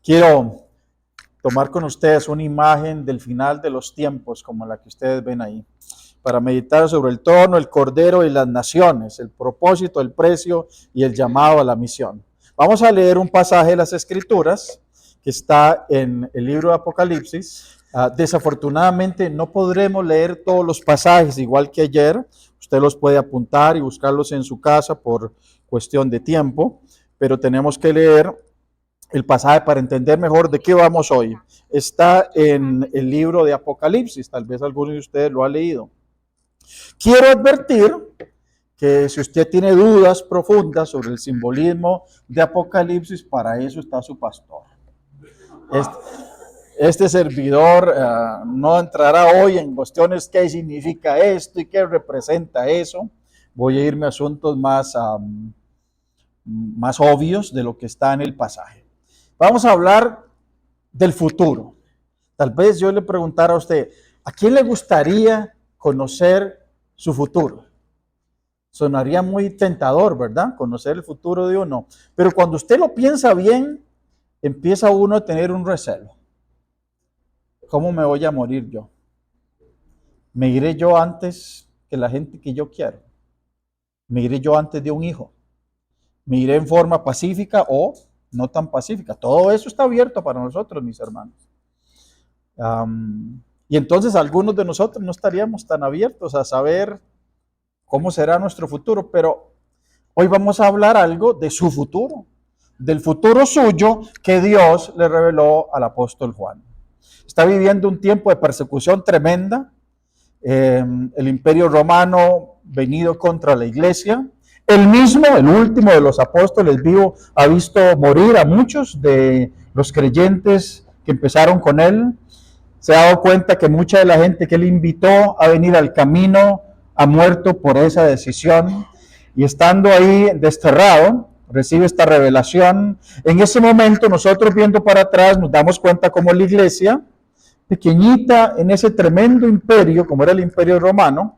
Quiero tomar con ustedes una imagen del final de los tiempos, como la que ustedes ven ahí, para meditar sobre el trono, el cordero y las naciones, el propósito, el precio y el llamado a la misión. Vamos a leer un pasaje de las Escrituras que está en el libro de Apocalipsis. Desafortunadamente no podremos leer todos los pasajes igual que ayer. Usted los puede apuntar y buscarlos en su casa por cuestión de tiempo, pero tenemos que leer el pasaje para entender mejor de qué vamos hoy. Está en el libro de Apocalipsis, tal vez alguno de ustedes lo ha leído. Quiero advertir que si usted tiene dudas profundas sobre el simbolismo de Apocalipsis, para eso está su pastor. Este servidor no entrará hoy en cuestiones qué significa esto y qué representa eso. Voy a irme a asuntos más obvios de lo que está en el pasaje. Vamos a hablar del futuro. Tal vez yo le preguntara a usted, ¿a quién le gustaría conocer su futuro? Sonaría muy tentador, ¿verdad? Conocer el futuro de uno. Pero cuando usted lo piensa bien, empieza uno a tener un recelo. ¿Cómo me voy a morir yo? ¿Me iré yo antes que la gente que yo quiero? ¿Me iré yo antes de un hijo? ¿Me iré en forma pacífica o no tan pacífica? Todo eso está abierto para nosotros, mis hermanos. Y entonces algunos de nosotros no estaríamos tan abiertos a saber cómo será nuestro futuro, pero hoy vamos a hablar algo de su futuro, del futuro suyo que Dios le reveló al apóstol Juan. Está viviendo un tiempo de persecución tremenda, el imperio romano venido contra la iglesia. Él mismo, el último de los apóstoles vivo, ha visto morir a muchos de los creyentes que empezaron con él. Se ha dado cuenta que mucha de la gente que él invitó a venir al camino ha muerto por esa decisión. Y estando ahí desterrado, recibe esta revelación. En ese momento, nosotros viendo para atrás, nos damos cuenta como la iglesia, pequeñita en ese tremendo imperio, como era el imperio romano,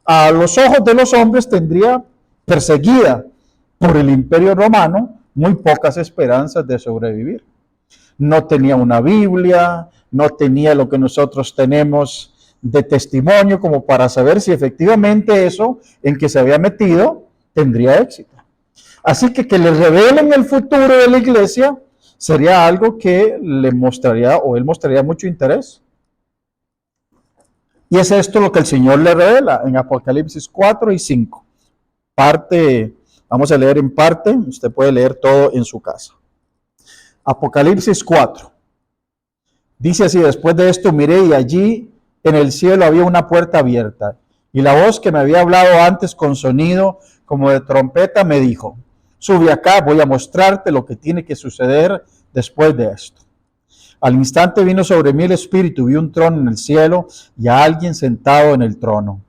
a los ojos de los hombres tendría perseguida por el imperio romano muy pocas esperanzas de sobrevivir. No tenía una Biblia, no tenía lo que nosotros tenemos de testimonio como para saber si efectivamente eso en que se había metido tendría éxito. Así que le revelen el futuro de la iglesia sería algo que le mostraría o él mostraría mucho interés. Y es esto lo que el Señor le revela en Apocalipsis 4 y 5. Vamos a leer en parte, usted puede leer todo en su casa. Apocalipsis 4. Dice así: después de esto miré y allí en el cielo había una puerta abierta. Y la voz que me había hablado antes con sonido como de trompeta me dijo: sube acá, voy a mostrarte lo que tiene que suceder después de esto. Al instante vino sobre mí el Espíritu, vi un trono en el cielo y a alguien sentado en el trono.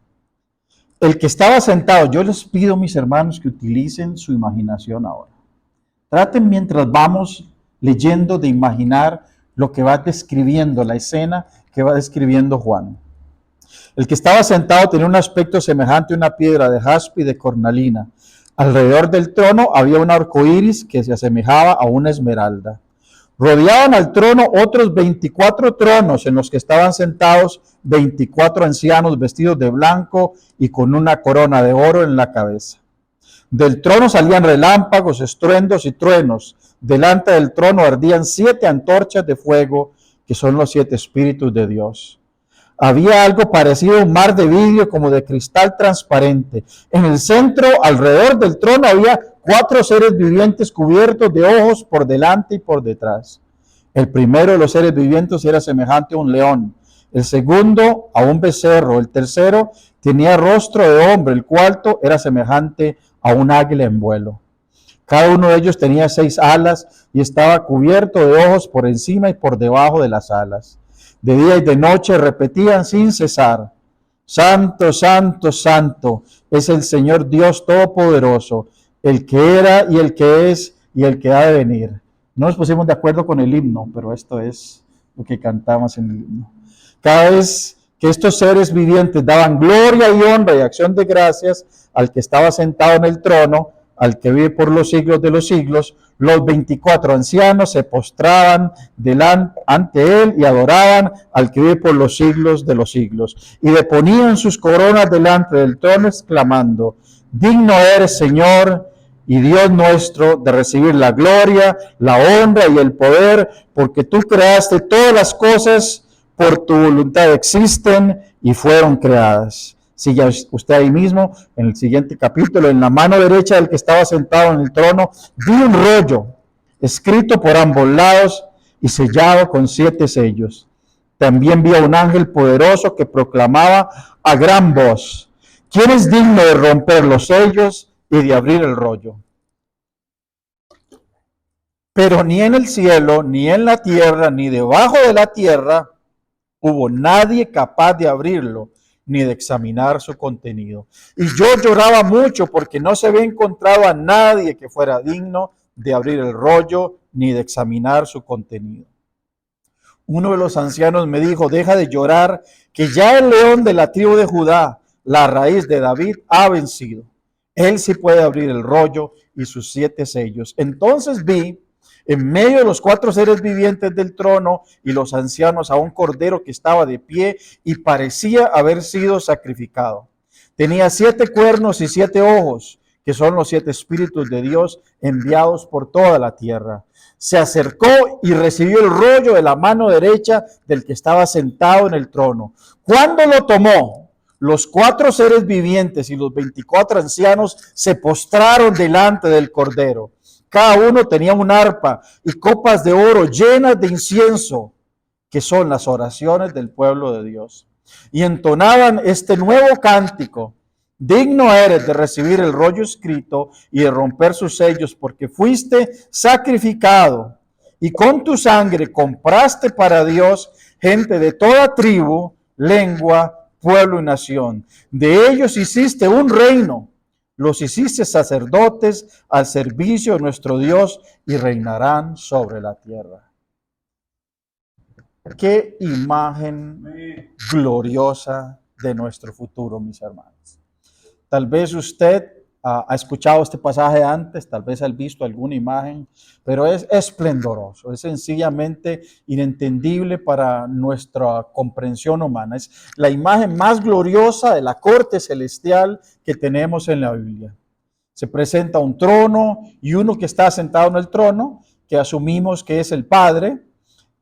El que estaba sentado, yo les pido, mis hermanos, que utilicen su imaginación ahora. Traten mientras vamos leyendo de imaginar lo que va describiendo, la escena que va describiendo Juan. El que estaba sentado tenía un aspecto semejante a una piedra de jaspe y de cornalina. Alrededor del trono había un arco iris que se asemejaba a una esmeralda. Rodeaban al trono otros 24 tronos en los que estaban sentados 24 ancianos vestidos de blanco y con una corona de oro en la cabeza. Del trono salían relámpagos, estruendos y truenos. Delante del trono ardían 7 antorchas de fuego, que son los 7 espíritus de Dios. Había algo parecido a un mar de vidrio como de cristal transparente. En el centro, alrededor del trono, había 4 seres vivientes cubiertos de ojos por delante y por detrás. El primero de los seres vivientes era semejante a un león, el segundo a un becerro, el tercero tenía rostro de hombre, el cuarto era semejante a un águila en vuelo. Cada uno de ellos tenía 6 alas y estaba cubierto de ojos por encima y por debajo de las alas. De día y de noche repetían sin cesar: Santo, santo, santo es el Señor Dios Todopoderoso, el que era y el que es y el que ha de venir. No nos pusimos de acuerdo con el himno, pero esto es lo que cantamos en el himno. Cada vez que estos seres vivientes daban gloria y honra y acción de gracias al que estaba sentado en el trono, al que vive por los siglos de los siglos, los 24 ancianos se postraban ante él y adoraban al que vive por los siglos de los siglos. Y le ponían sus coronas delante del trono, exclamando: digno eres, Señor y Dios nuestro, de recibir la gloria, la honra y el poder, porque tú creaste todas las cosas, por tu voluntad existen y fueron creadas. Sigue usted ahí mismo, en el siguiente capítulo, en la mano derecha del que estaba sentado en el trono, vi un rollo escrito por ambos lados y sellado con 7 sellos. También vi a un ángel poderoso que proclamaba a gran voz: ¿quién es digno de romper los sellos y de abrir el rollo? Pero ni en el cielo, ni en la tierra, ni debajo de la tierra hubo nadie capaz de abrirlo, ni de examinar su contenido. Y yo lloraba mucho porque no se había encontrado a nadie que fuera digno de abrir el rollo, ni de examinar su contenido. Uno de los ancianos me dijo: deja de llorar, que ya el león de la tribu de Judá, la raíz de David, ha vencido. Él sí puede abrir el rollo y sus 7 sellos. Entonces vi en medio de los 4 seres vivientes del trono y los ancianos a un cordero que estaba de pie y parecía haber sido sacrificado. Tenía 7 cuernos y 7 ojos, que son los 7 espíritus de Dios enviados por toda la tierra. Se acercó y recibió el rollo de la mano derecha del que estaba sentado en el trono. Cuando lo tomó, los 4 seres vivientes y los 24 ancianos se postraron delante del cordero. Cada uno tenía un arpa y copas de oro llenas de incienso, que son las oraciones del pueblo de Dios. Y entonaban este nuevo cántico: digno eres de recibir el rollo escrito y de romper sus sellos, porque fuiste sacrificado y con tu sangre compraste para Dios gente de toda tribu, lengua, pueblo y nación. De ellos hiciste un reino. Los hiciste sacerdotes al servicio de nuestro Dios y reinarán sobre la tierra. Qué imagen gloriosa de nuestro futuro, mis hermanos. Tal vez usted ha escuchado este pasaje antes, tal vez ha visto alguna imagen, pero es esplendoroso, es sencillamente inentendible para nuestra comprensión humana. Es la imagen más gloriosa de la corte celestial que tenemos en la Biblia. Se presenta un trono y uno que está sentado en el trono, que asumimos que es el Padre,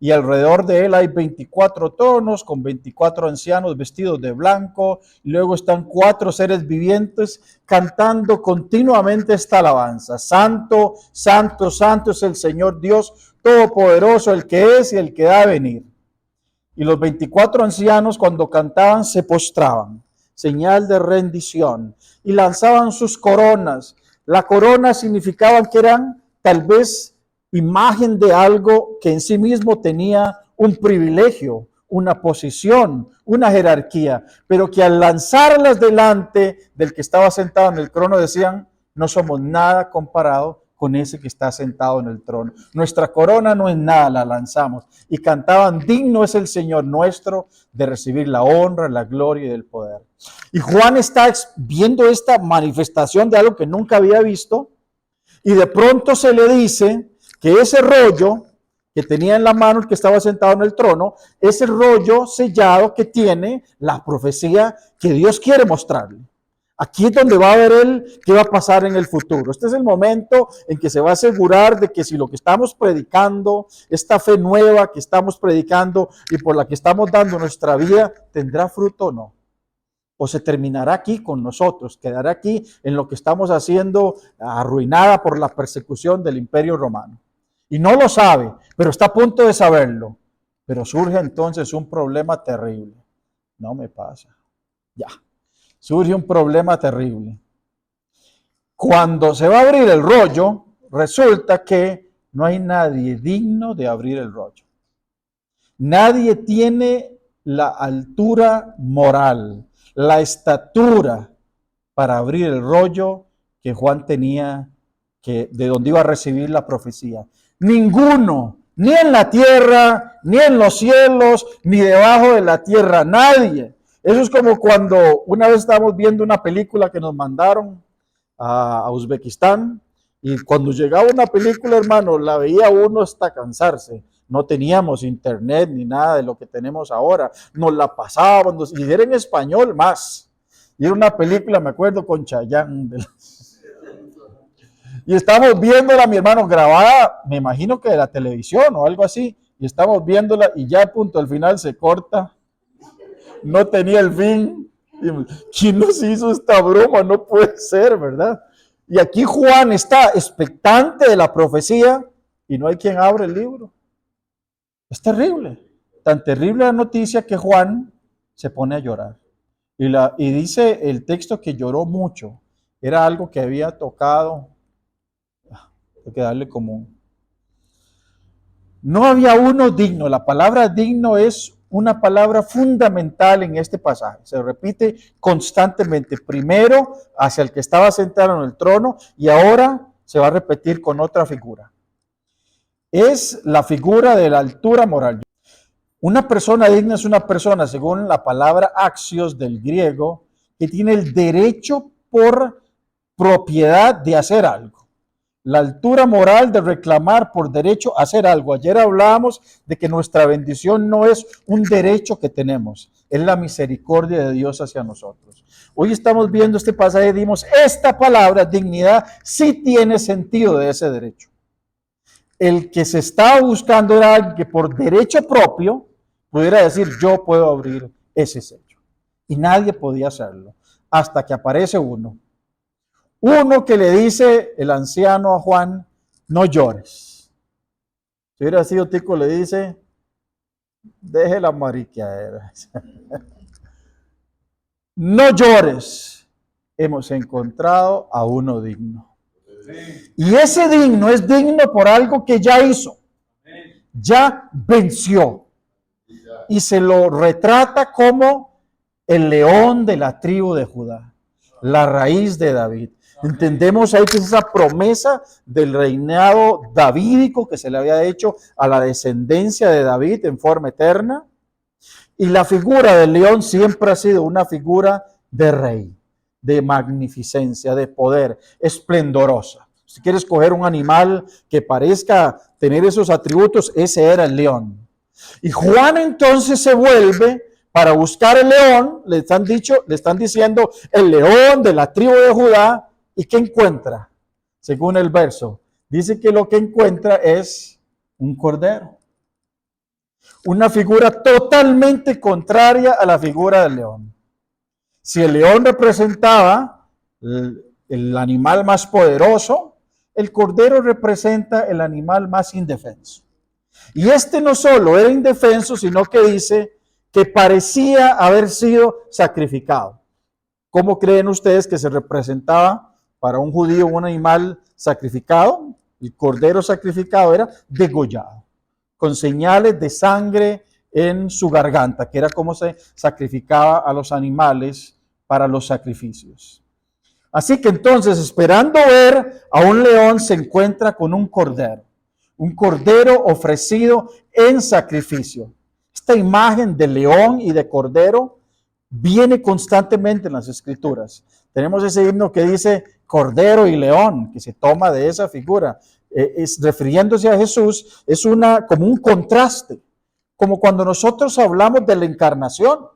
y alrededor de él hay 24 tronos con 24 ancianos vestidos de blanco. Y luego están 4 seres vivientes cantando continuamente esta alabanza: santo, santo, santo es el Señor Dios Todopoderoso, el que es y el que ha de venir. Y los 24 ancianos, cuando cantaban, se postraban, señal de rendición, y lanzaban sus coronas. La corona significaba que eran tal vez imagen de algo que en sí mismo tenía un privilegio, una posición, una jerarquía, pero que al lanzarlas delante del que estaba sentado en el trono decían: no somos nada comparado con ese que está sentado en el trono. Nuestra corona no es nada, la lanzamos. Y cantaban: digno es el Señor nuestro de recibir la honra, la gloria y el poder. Y Juan está viendo esta manifestación de algo que nunca había visto, y de pronto se le dice que ese rollo que tenía en la mano el que estaba sentado en el trono, es el rollo sellado que tiene la profecía que Dios quiere mostrarle. Aquí es donde va a ver él qué va a pasar en el futuro. Este es el momento en que se va a asegurar de que si lo que estamos predicando, esta fe nueva que estamos predicando y por la que estamos dando nuestra vida, tendrá fruto o no. O se terminará aquí con nosotros, quedará aquí en lo que estamos haciendo, arruinada por la persecución del Imperio Romano. Y no lo sabe, pero está a punto de saberlo. Pero surge entonces un problema terrible. No me pasa. Ya. Surge un problema terrible. Cuando se va a abrir el rollo, resulta que no hay nadie digno de abrir el rollo. Nadie tiene la altura moral, la estatura para abrir el rollo que Juan tenía, que de donde iba a recibir la profecía. Ninguno, ni en la tierra, ni en los cielos, ni debajo de la tierra, nadie. Eso es como cuando una vez estábamos viendo una película que nos mandaron a Uzbekistán, y cuando llegaba una película, hermano, la veía uno hasta cansarse. No teníamos internet ni nada de lo que tenemos ahora. Nos la pasábamos, y era en español más. Y era una película, me acuerdo, con Chayanne. Y estamos viéndola, mi hermano, grabada, me imagino que de la televisión o algo así. Y estamos viéndola y ya a punto al final se corta. No tenía el fin. ¿Quién nos hizo esta broma? No puede ser, ¿verdad? Y aquí Juan está expectante de la profecía y no hay quien abra el libro. Es terrible. Tan terrible la noticia que Juan se pone a llorar. Y dice el texto que lloró mucho. Era algo que había tocado. Hay que darle como... No había uno digno. La palabra digno es una palabra fundamental en este pasaje. Se repite constantemente. Primero hacia el que estaba sentado en el trono y ahora se va a repetir con otra figura. Es la figura de la altura moral. Una persona digna es una persona, según la palabra axios del griego, que tiene el derecho por propiedad de hacer algo. La altura moral de reclamar por derecho a hacer algo. Ayer hablábamos de que nuestra bendición no es un derecho que tenemos, es la misericordia de Dios hacia nosotros. Hoy estamos viendo este pasaje y dimos, esta palabra, dignidad, sí tiene sentido de ese derecho. El que se estaba buscando era alguien que por derecho propio pudiera decir, yo puedo abrir ese sello. Y nadie podía hacerlo, hasta que aparece uno. Uno que le dice el anciano a Juan, no llores. Si hubiera sido tico, le dice, deje la mariquera. No llores. Hemos encontrado a uno digno. Y ese digno es digno por algo que ya hizo. Ya venció. Y se lo retrata como el león de la tribu de Judá, la raíz de David. Entendemos ahí que es esa promesa del reinado davídico que se le había hecho a la descendencia de David en forma eterna. Y la figura del león siempre ha sido una figura de rey, de magnificencia, de poder, esplendorosa. Si quieres coger un animal que parezca tener esos atributos, ese era el león. Y Juan entonces se vuelve para buscar el león, le están diciendo el león de la tribu de Judá. ¿Y qué encuentra? Según el verso, dice que lo que encuentra es un cordero. Una figura totalmente contraria a la figura del león. Si el león representaba el animal más poderoso, el cordero representa el animal más indefenso. Y este no solo era indefenso, sino que dice que parecía haber sido sacrificado. ¿Cómo creen ustedes que se representaba para un judío un animal sacrificado? El cordero sacrificado era degollado, con señales de sangre en su garganta, que era como se sacrificaba a los animales para los sacrificios. Así que entonces, esperando ver a un león, se encuentra con un cordero ofrecido en sacrificio. Esta imagen de león y de cordero viene constantemente en las escrituras. Tenemos ese himno que dice cordero y león, que se toma de esa figura. Refiriéndose a Jesús, es como un contraste, como cuando nosotros hablamos de la encarnación.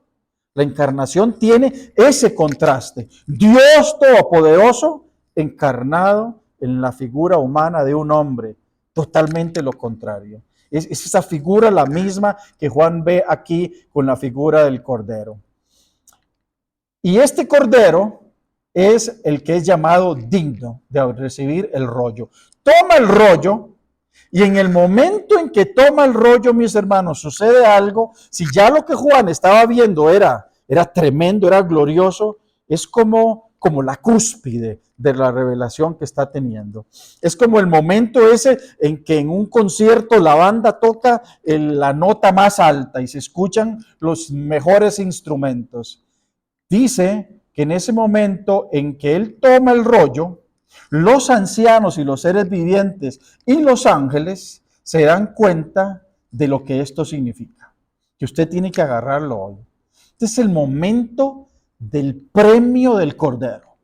La encarnación tiene ese contraste. Dios Todopoderoso encarnado en la figura humana de un hombre. Totalmente lo contrario. Es esa figura la misma que Juan ve aquí con la figura del cordero. Y este cordero es el que es llamado digno de recibir el rollo. Toma el rollo y en el momento en que toma el rollo, mis hermanos, sucede algo. Si ya lo que Juan estaba viendo era tremendo, era glorioso, es como la cúspide de la revelación que está teniendo. Es como el momento ese en que en un concierto la banda toca la nota más alta y se escuchan los mejores instrumentos. Dice que en ese momento en que él toma el rollo, los ancianos y los seres vivientes y los ángeles se dan cuenta de lo que esto significa, que usted tiene que agarrarlo hoy. Este es el momento del premio del Cordero.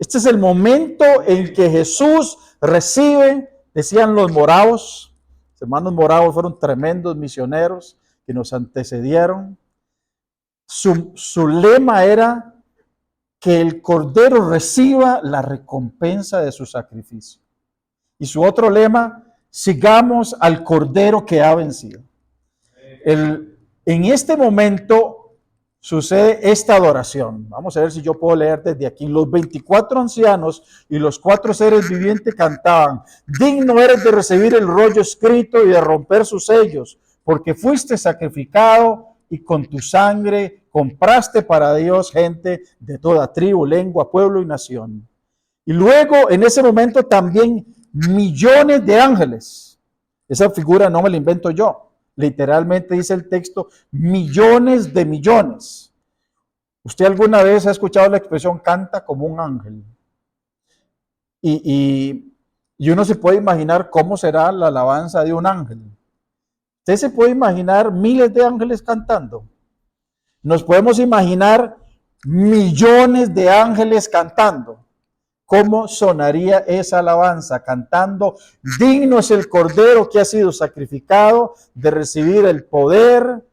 Este es el momento en que Jesús recibe, decían los moravos, los hermanos moravos fueron tremendos misioneros que nos antecedieron. Su lema era que el Cordero reciba la recompensa de su sacrificio. Y su otro lema, sigamos al Cordero que ha vencido. En este momento sucede esta adoración. Vamos a ver si yo puedo leer desde aquí. Los 24 ancianos y los 4 seres vivientes cantaban: digno eres de recibir el rollo escrito y de romper sus sellos, porque fuiste sacrificado y con tu sangre compraste para Dios gente de toda tribu, lengua, pueblo y nación. Y luego en ese momento también millones de ángeles. Esa figura no me la invento yo. Literalmente dice el texto, millones de millones. ¿Usted alguna vez ha escuchado la expresión canta como un ángel? Y uno se puede imaginar cómo será la alabanza de un ángel. Usted se puede imaginar miles de ángeles cantando. Nos podemos imaginar millones de ángeles cantando. ¿Cómo sonaría esa alabanza? Cantando: digno es el Cordero que ha sido sacrificado de recibir el poder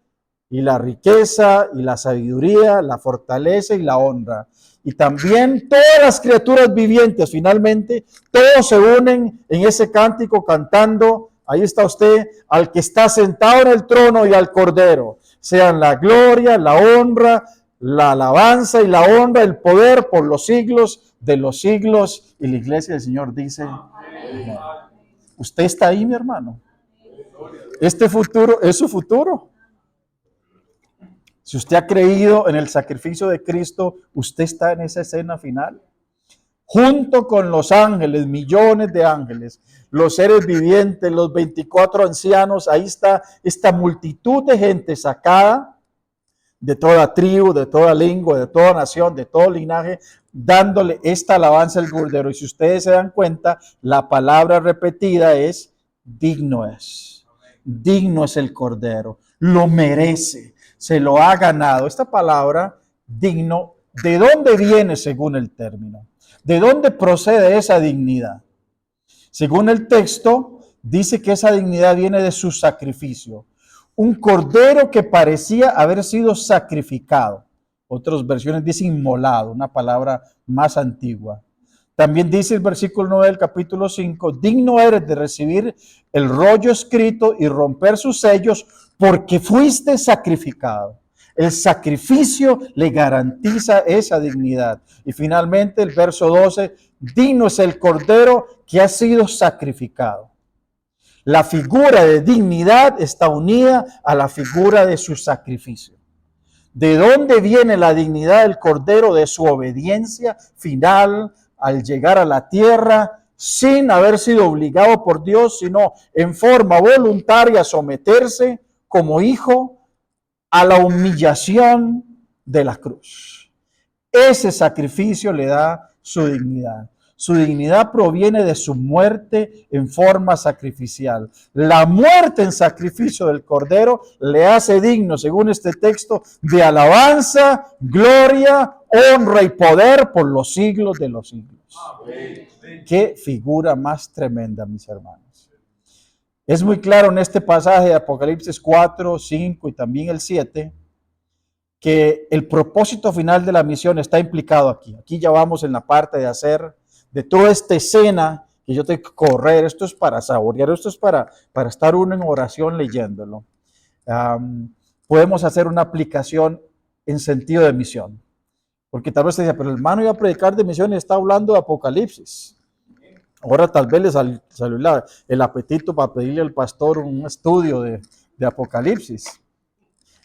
y la riqueza y la sabiduría, la fortaleza y la honra. Y también todas las criaturas vivientes, finalmente, todos se unen en ese cántico cantando, ahí está usted, al que está sentado en el trono y al Cordero. Sean la gloria, la honra, la alabanza y la honra, el poder por los siglos de los siglos. Y la iglesia del Señor dice: amén. ¿Usted está ahí, mi hermano? Este futuro es su futuro. Si usted ha creído en el sacrificio de Cristo, usted está en esa escena final. Junto con los ángeles, millones de ángeles, los seres vivientes, los 24 ancianos, ahí está esta multitud de gente sacada de toda tribu, de toda lengua, de toda nación, de todo linaje, dándole esta alabanza al Cordero. Y si ustedes se dan cuenta, la palabra repetida es: digno es. Digno es el Cordero. Lo merece. Se lo ha ganado. Esta palabra, digno, ¿de dónde viene según el término? ¿De dónde procede esa dignidad? Según el texto, dice que esa dignidad viene de su sacrificio. Un cordero que parecía haber sido sacrificado. Otras versiones dicen inmolado, una palabra más antigua. También dice el versículo 9 del capítulo 5, digno eres de recibir el rollo escrito y romper sus sellos, porque fuiste sacrificado. El sacrificio le garantiza esa dignidad. Y finalmente el verso 12, digno es el cordero que ha sido sacrificado. La figura de dignidad está unida a la figura de su sacrificio. ¿De dónde viene la dignidad del Cordero? De su obediencia final al llegar a la tierra sin haber sido obligado por Dios, sino en forma voluntaria someterse como hijo a la humillación de la cruz. Ese sacrificio le da su dignidad. Su dignidad proviene de su muerte en forma sacrificial. La muerte en sacrificio del Cordero le hace digno, según este texto, de alabanza, gloria, honra y poder por los siglos de los siglos. Amén. Qué figura más tremenda, mis hermanos. Es muy claro en este pasaje de Apocalipsis 4, 5 y también el 7, que el propósito final de la misión está implicado aquí. Aquí ya vamos en la parte de hacer de toda esta escena que yo tengo que correr. Esto es para saborear, esto es para estar uno en oración leyéndolo. Podemos hacer una aplicación en sentido de misión. Porque tal vez se dice, pero el hermano iba a predicar de misión y está hablando de Apocalipsis. Ahora tal vez le salió el apetito para pedirle al pastor un estudio de Apocalipsis.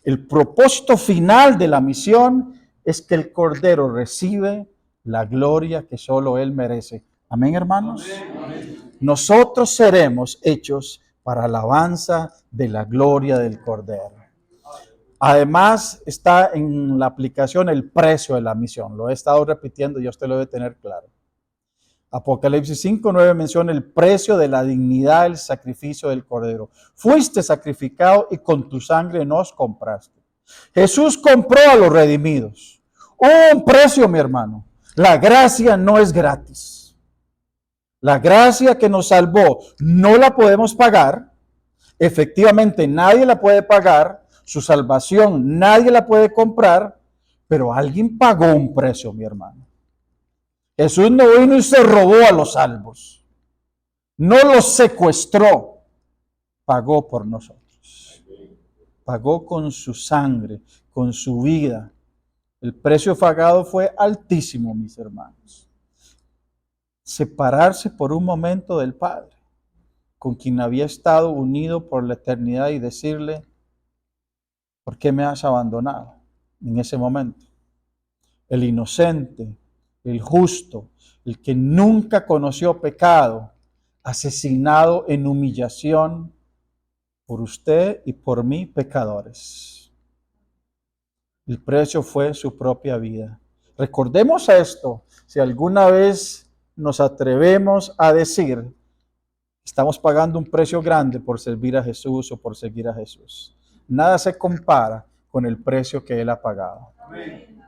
El propósito final de la misión es que el Cordero recibe la gloria que solo Él merece. Amén, hermanos. Amén. Nosotros seremos hechos para alabanza de la gloria del Cordero. Además, está en la aplicación el precio de la misión. Lo he estado repitiendo y usted lo debe tener claro. Apocalipsis 5:9 menciona el precio de la dignidad, el sacrificio del Cordero. Fuiste sacrificado y con tu sangre nos compraste. Jesús compró a los redimidos. Hubo un precio, mi hermano. La gracia no es gratis. La gracia que nos salvó no la podemos pagar. Efectivamente, nadie la puede pagar. Su salvación nadie la puede comprar. Pero alguien pagó un precio, mi hermano. Jesús no vino y se robó a los salvos. No los secuestró. Pagó por nosotros. Pagó con su sangre, con su vida. El precio pagado fue altísimo, mis hermanos. Separarse por un momento del Padre, con quien había estado unido por la eternidad, y decirle: ¿por qué me has abandonado? En ese momento, el inocente, el justo, el que nunca conoció pecado, asesinado en humillación por usted y por mí, pecadores. El precio fue su propia vida. Recordemos esto, si alguna vez nos atrevemos a decir: estamos pagando un precio grande por servir a Jesús o por seguir a Jesús. Nada se compara con el precio que Él ha pagado. Amén.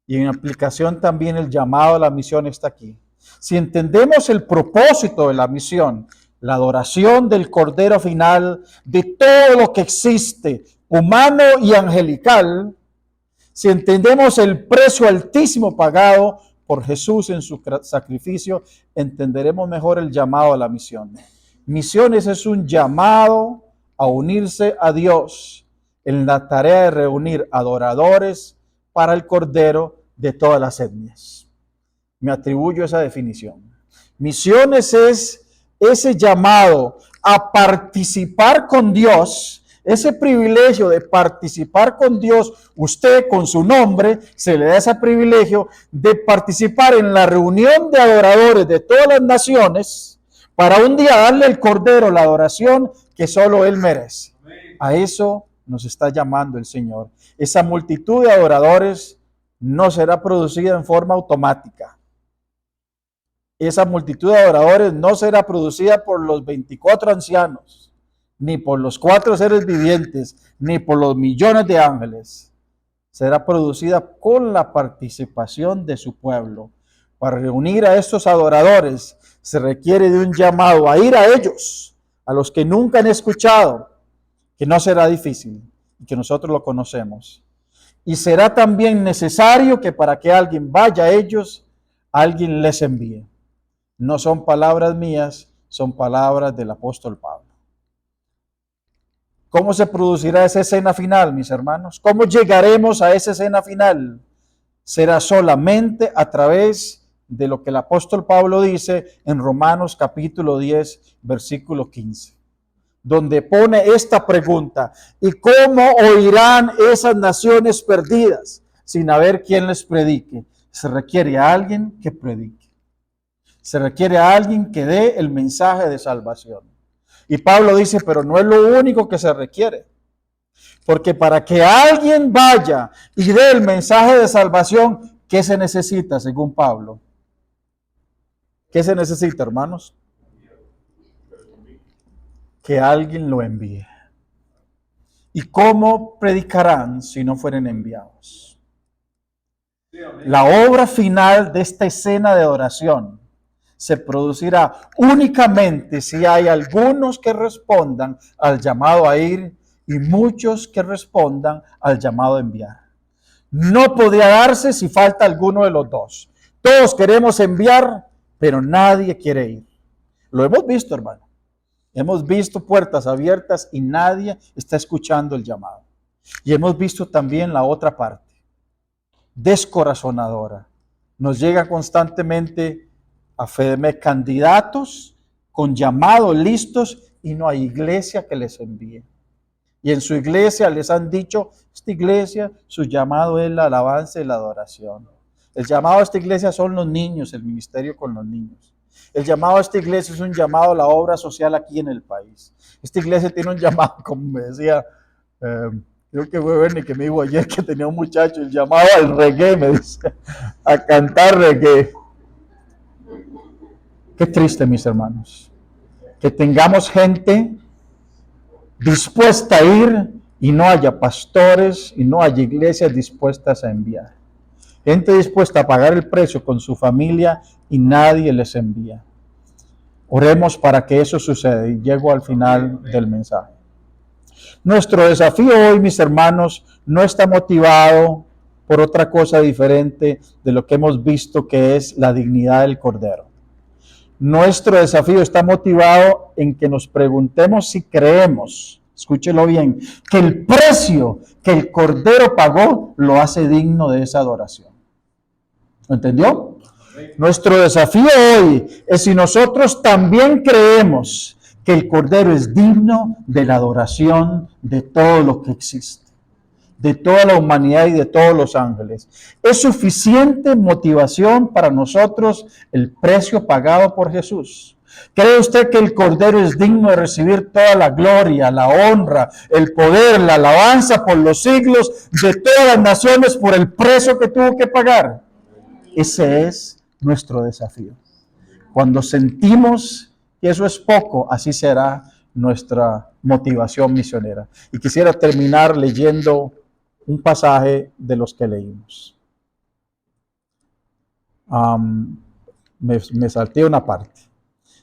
Y en aplicación también el llamado a la misión está aquí. Si entendemos el propósito de la misión, la adoración del Cordero final, de todo lo que existe, humano y angelical, si entendemos el precio altísimo pagado por Jesús en su sacrificio, entenderemos mejor el llamado a la misión. Misiones es un llamado a unirse a Dios en la tarea de reunir adoradores para el Cordero de todas las etnias. Me atribuyo esa definición. Misiones es ese llamado a participar con Dios, ese privilegio de participar con Dios. Usted con su nombre se le da ese privilegio de participar en la reunión de adoradores de todas las naciones para un día darle al Cordero la adoración que solo Él merece. A eso nos está llamando el Señor. Esa multitud de adoradores no será producida en forma automática. Esa multitud de adoradores no será producida por los 24 ancianos, ni por los 4 seres vivientes, ni por los millones de ángeles. Será producida con la participación de su pueblo. Para reunir a estos adoradores se requiere de un llamado a ir a ellos, a los que nunca han escuchado, que no será difícil y que nosotros lo conocemos. Y será también necesario que para que alguien vaya a ellos, alguien les envíe. No son palabras mías, son palabras del apóstol Pablo. ¿Cómo se producirá esa escena final, mis hermanos? ¿Cómo llegaremos a esa escena final? Será solamente a través de lo que el apóstol Pablo dice en Romanos capítulo 10, versículo 15, donde pone esta pregunta: ¿y cómo oirán esas naciones perdidas sin haber quien les predique? Se requiere a alguien que predique. Se requiere a alguien que dé el mensaje de salvación. Y Pablo dice, pero no es lo único que se requiere. Porque para que alguien vaya y dé el mensaje de salvación, ¿qué se necesita según Pablo? ¿Qué se necesita, hermanos? Que alguien lo envíe. ¿Y cómo predicarán si no fueren enviados? La obra final de esta escena de oración se producirá únicamente si hay algunos que respondan al llamado a ir y muchos que respondan al llamado a enviar. No podría darse si falta alguno de los dos. Todos queremos enviar, pero nadie quiere ir. Lo hemos visto, hermano. Hemos visto puertas abiertas y nadie está escuchando el llamado. Y hemos visto también la otra parte, descorazonadora. Nos llega constantemente a FEDEME candidatos con llamados listos y no hay iglesia que les envíe. Y en su iglesia les han dicho, esta iglesia, su llamado es la alabanza y la adoración. El llamado a esta iglesia son los niños, el ministerio con los niños. El llamado a esta iglesia es un llamado a la obra social aquí en el país. Esta iglesia tiene un llamado, como me decía, creo que fue Bernie que me dijo ayer que tenía un muchacho, el llamado al reggae, me dice, a cantar reggae. Qué triste, mis hermanos, que tengamos gente dispuesta a ir y no haya pastores y no haya iglesias dispuestas a enviar. Gente dispuesta a pagar el precio con su familia y nadie les envía. Oremos para que eso suceda y llego al final del mensaje. Nuestro desafío hoy, mis hermanos, no está motivado por otra cosa diferente de lo que hemos visto, que es la dignidad del Cordero. Nuestro desafío está motivado en que nos preguntemos si creemos, escúchelo bien, que el precio que el Cordero pagó lo hace digno de esa adoración. ¿Lo entendió? Nuestro desafío hoy es si nosotros también creemos que el Cordero es digno de la adoración de todo lo que existe, de toda la humanidad y de todos los ángeles. ¿Es suficiente motivación para nosotros el precio pagado por Jesús? ¿Cree usted que el Cordero es digno de recibir toda la gloria, la honra, el poder, la alabanza por los siglos de todas las naciones por el precio que tuvo que pagar? Ese es nuestro desafío. Cuando sentimos que eso es poco, así será nuestra motivación misionera. Y quisiera terminar leyendo un pasaje de los que leímos. Me salté una parte.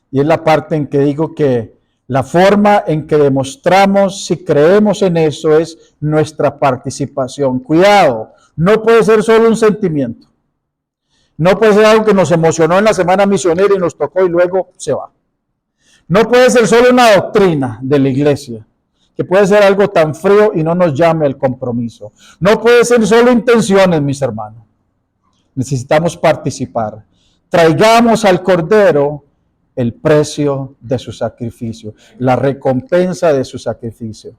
Y es la parte en que digo que la forma en que demostramos si creemos en eso es nuestra participación. Cuidado, no puede ser solo un sentimiento. No puede ser algo que nos emocionó en la semana misionera y nos tocó y luego se va. No puede ser solo una doctrina de la iglesia, que puede ser algo tan frío y no nos llame al compromiso. No puede ser solo intenciones, mis hermanos. Necesitamos participar. Traigamos al Cordero el precio de su sacrificio, la recompensa de su sacrificio.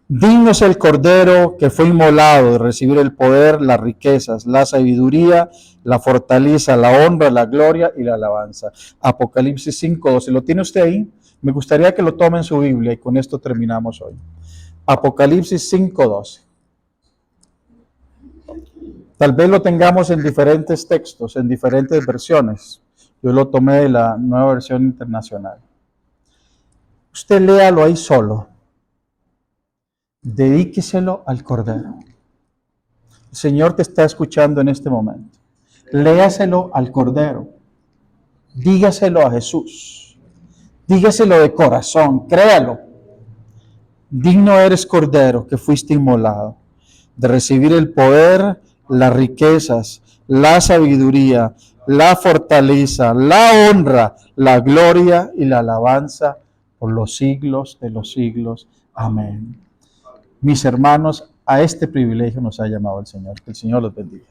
Digno es el Cordero que fue inmolado de recibir el poder, las riquezas, la sabiduría, la fortaleza, la honra, la gloria y la alabanza. Apocalipsis 5:12. ¿Lo tiene usted ahí? Me gustaría que lo tome en su Biblia y con esto terminamos hoy. Apocalipsis 5:12. Tal vez lo tengamos en diferentes textos, en diferentes versiones. Yo lo tomé de la Nueva Versión Internacional. Usted léalo ahí solo. Dedíqueselo al Cordero. El Señor te está escuchando en este momento. Léaselo al Cordero. Dígaselo a Jesús. Dígaselo de corazón. Créalo. Digno eres, Cordero, que fuiste inmolado, de recibir el poder, las riquezas, la sabiduría, la fortaleza, la honra, la gloria y la alabanza por los siglos de los siglos. Amén. Mis hermanos, a este privilegio nos ha llamado el Señor. Que el Señor los bendiga.